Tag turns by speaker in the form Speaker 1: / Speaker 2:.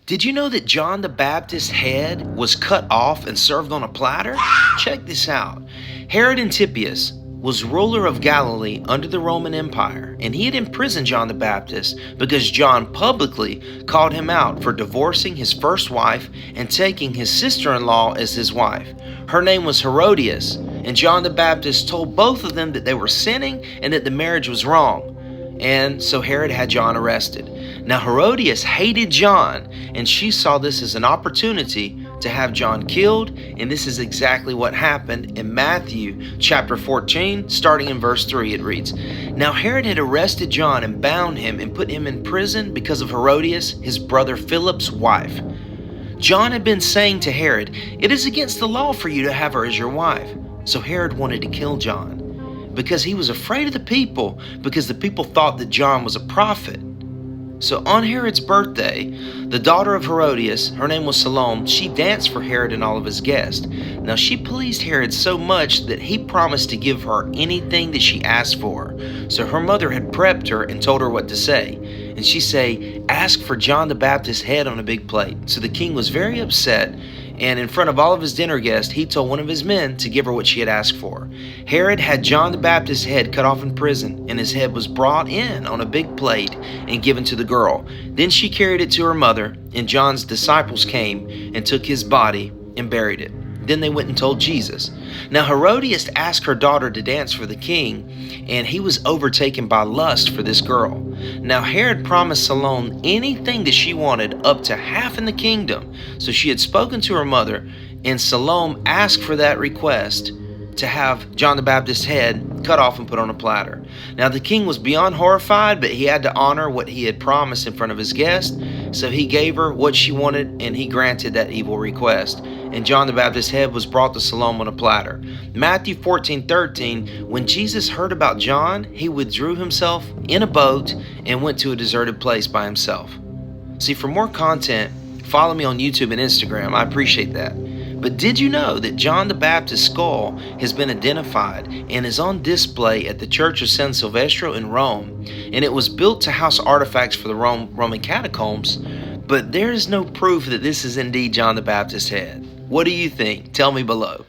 Speaker 1: Did you know that John the Baptist's head was cut off and served on a platter? Check this out. Herod Antipas was ruler of Galilee under the Roman Empire, and he had imprisoned John the Baptist because John publicly called him out for divorcing his first wife and taking his sister-in-law as his wife. Her name was Herodias, and John the Baptist told both of them that they were sinning and that the marriage was wrong. And so Herod had John arrested. Now Herodias hated John, and she saw this as an opportunity to have John killed, and this is exactly what happened in Matthew chapter 14, starting in verse 3. It reads, "Now Herod had arrested John and bound him and put him in prison because of Herodias, his brother Philip's wife. John had been saying to Herod, 'It is against the law for you to have her as your wife.' So Herod wanted to kill John, because he was afraid of the people, because the people thought that John was a prophet. So on Herod's birthday, the daughter of Herodias, her name was Salome, she danced for Herod and all of his guests. Now she pleased Herod so much that he promised to give her anything that she asked for. So her mother had prepped her and told her what to say. And she said, 'Ask for John the Baptist's head on a big plate.' So the king was very upset, and in front of all of his dinner guests, he told one of his men to give her what she had asked for. Herod had John the Baptist's head cut off in prison, and his head was brought in on a big plate and given to the girl. Then she carried it to her mother, and John's disciples came and took his body and buried it. Then they went and told Jesus. Now Herodias asked her daughter to dance for the king, and he was overtaken by lust for this girl. Now Herod promised Salome anything that she wanted, up to half in the kingdom. So she had spoken to her mother, and Salome asked for that request to have John the Baptist's head cut off and put on a platter. Now the king was beyond horrified, but he had to honor what he had promised in front of his guests. So he gave her what she wanted, and he granted that evil request. And John the Baptist's head was brought to Salome on a platter. Matthew 14:13, when Jesus heard about John, he withdrew himself in a boat and went to a deserted place by himself. See, for more content, follow me on YouTube and Instagram. I appreciate that. But did you know that John the Baptist's skull has been identified and is on display at the Church of San Silvestro in Rome? And it was built to house artifacts for the Roman catacombs, but there is no proof that this is indeed John the Baptist's head. What do you think? Tell me below.